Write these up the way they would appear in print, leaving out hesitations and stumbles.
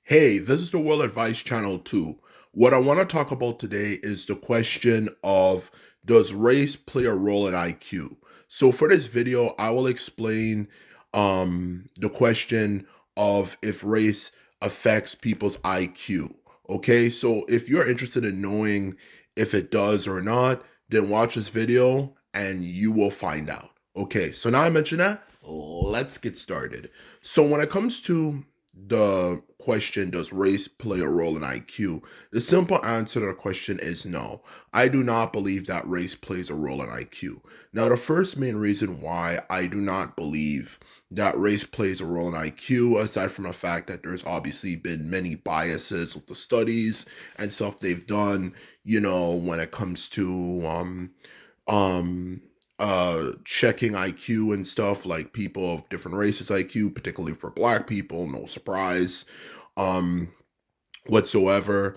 Hey, this is the World Advice Channel 2. What I want to talk about today is the question of, does race play a role in IQ? So for this video, I will explain the question of if race affects people's IQ. Okay, so if you're interested in knowing if it does or not, then watch this video and you will find out. Okay, so now I mentioned that, let's get started. So when it comes to the question, does race play a role in IQ? The simple answer to the question is no. I do not believe that race plays a role in IQ. Now, the first main reason why I do not believe that race plays a role in IQ, aside from the fact that there's obviously been many biases with the studies and stuff they've done, when it comes to um checking IQ and stuff, like people of different races IQ, particularly for black people, no surprise um whatsoever.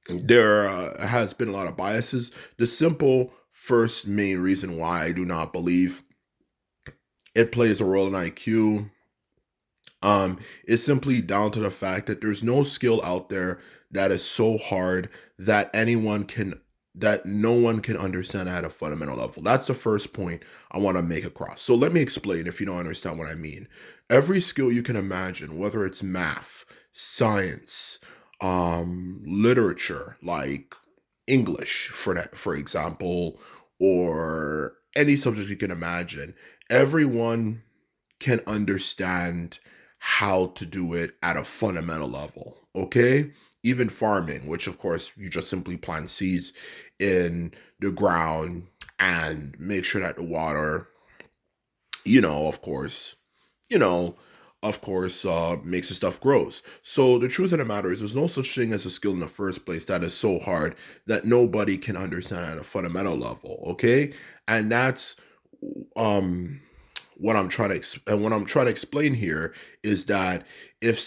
There has been a lot of biases. The simple first main reason why I do not believe it plays a role in IQ is simply down to the fact that there's no skill out there that is so hard that no one can understand at a fundamental level. That's the first point I want to make across. So let me explain if you don't understand what I mean. Every skill you can imagine, whether it's math, science, literature, like English for example, or any subject you can imagine, everyone can understand how to do it at a fundamental level. Okay. Even farming, which of course you just simply plant seeds in the ground and make sure that the water, you know, of course, you know, makes the stuff grows. So the truth of the matter is, there's no such thing as a skill in the first place that is so hard that nobody can understand at a fundamental level. Okay, and that's um what I'm trying to explain here is that if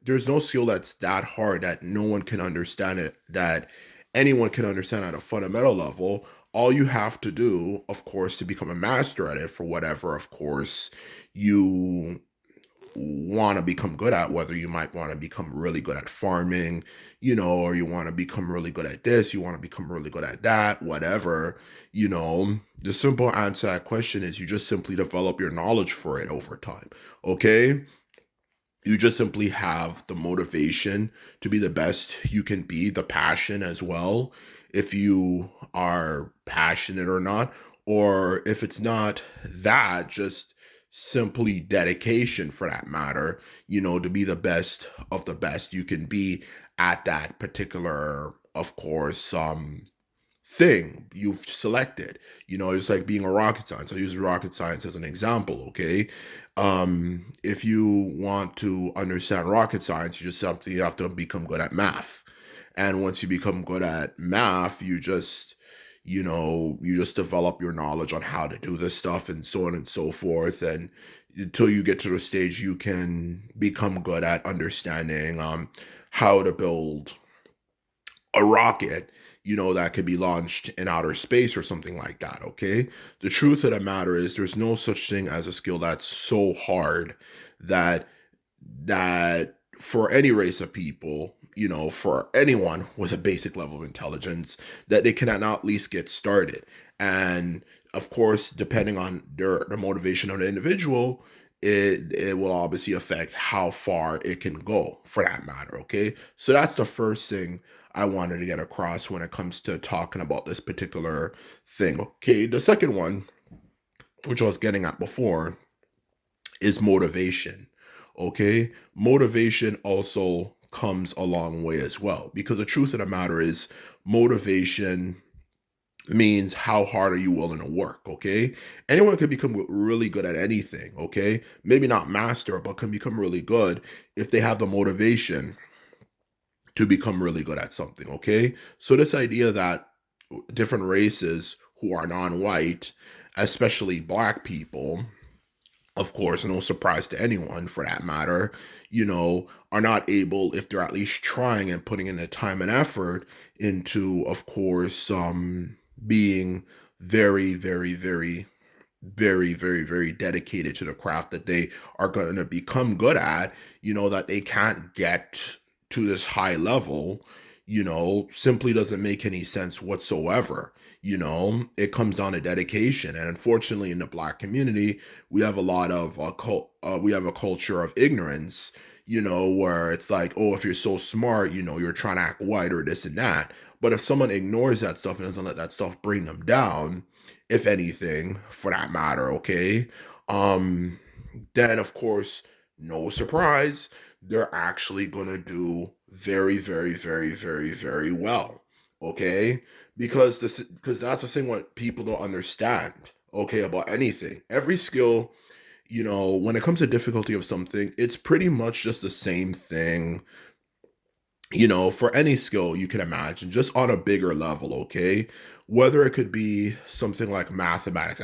there's no skill that's that hard that no one can understand it, that anyone can understand at a fundamental level, all you have to do, of course, to become a master at it for whatever, of course, you want to become good at, whether you might want to become really good at farming, or you want to become really good at this, you want to become really good at that, whatever, the simple answer to that question is you just simply develop your knowledge for it over time. Okay. You just simply have the motivation to be the best you can be, the passion as well, if you are passionate or not, or if it's not that, just simply dedication for that matter, to be the best of the best you can be at that particular, of course, thing you've selected. It's like being a rocket science. I use rocket science as an example. Okay. If you want to understand rocket science, you have to become good at math. And once you become good at math, you just develop your knowledge on how to do this stuff and so on and so forth. And until you get to the stage you can become good at understanding how to build a rocket, that could be launched in outer space or something like that. Okay. The truth of the matter is, there's no such thing as a skill that's so hard that for any race of people, for anyone with a basic level of intelligence, that they cannot at least get started. And of course, depending on the motivation of the individual, it will obviously affect how far it can go for that matter. Okay. So that's the first thing I wanted to get across when it comes to talking about this particular thing. Okay. The second one, which I was getting at before, is motivation. Okay. Motivation also comes a long way as well, because the truth of the matter is, motivation means how hard are you willing to work. Okay. Anyone can become really good at anything. Okay. Maybe not master, but can become really good if they have the motivation to become really good at something. Okay. So this idea that different races who are non-white, especially black people, of course, no surprise to anyone for that matter, are not able, if they're at least trying and putting in the time and effort into, of course, being very, very, very very, very, very dedicated to the craft that they are going to become good at, that they can't get to this high level, simply doesn't make any sense whatsoever. It comes down to dedication. And unfortunately, in the Black community, we have a lot of we have a culture of ignorance, where it's like, oh, if you're so smart, you're trying to act white or this and that. But if someone ignores that stuff and doesn't let that stuff bring them down, if anything, for that matter, okay? Um, then of course, no surprise, they're actually gonna do very, very, very, very, very well. Okay? Because that's the thing what people don't understand, okay, about anything. Every skill, when it comes to difficulty of something, it's pretty much just the same thing, for any skill you can imagine, just on a bigger level, okay? Whether it could be something like mathematics,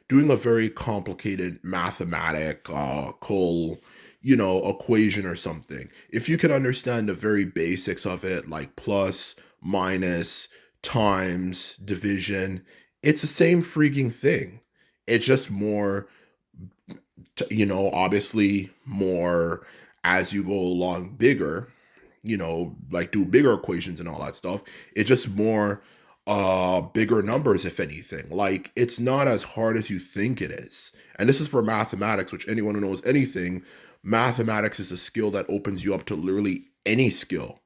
doing a very complicated mathematical, equation or something. If you can understand the very basics of it, like plus, minus, times, division, it's the same freaking thing. It's just more, obviously more as you go along bigger, like do bigger equations and all that stuff. It's just more bigger numbers, if anything. Like it's not as hard as you think it is. And this is for mathematics, which anyone who knows anything, mathematics is a skill that opens you up to literally any skill.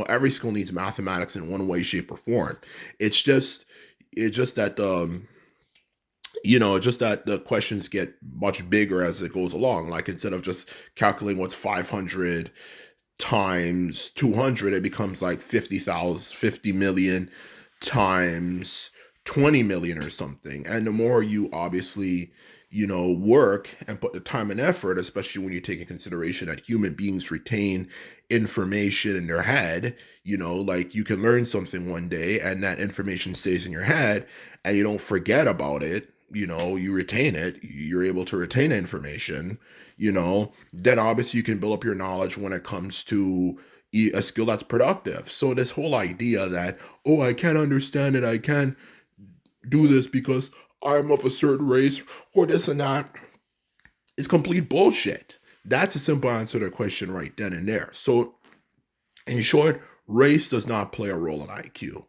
Every skill needs mathematics in one way, shape, or form. It's just it's just that just that the questions get much bigger as it goes along. Like instead of just calculating what's 500 times 200, it becomes like 50,000, 50 million times 20 million or something. And the more you obviously, work and put the time and effort, especially when you take in consideration that human beings retain information in their head, like you can learn something one day and that information stays in your head and you don't forget about it. You retain it, you're able to retain information, then obviously you can build up your knowledge when it comes to a skill that's productive. So this whole idea that, oh, I can't understand it, I can't do this because I'm of a certain race or this and that, is complete bullshit. That's a simple answer to the question right then and there. So in short, race does not play a role in IQ.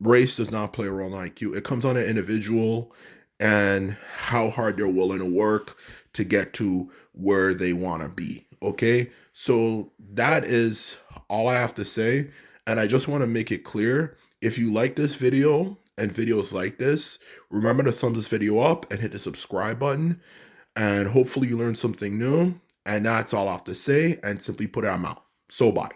Race does not play a role in IQ. It comes on an individual and how hard they're willing to work to get to where they want to be. Okay. So that is all I have to say. And I just want to make it clear, if you like this video and videos like this, remember to thumbs this video up and hit the subscribe button. And hopefully you learned something new. And that's all I have to say. And simply put it, I'm out. So bye.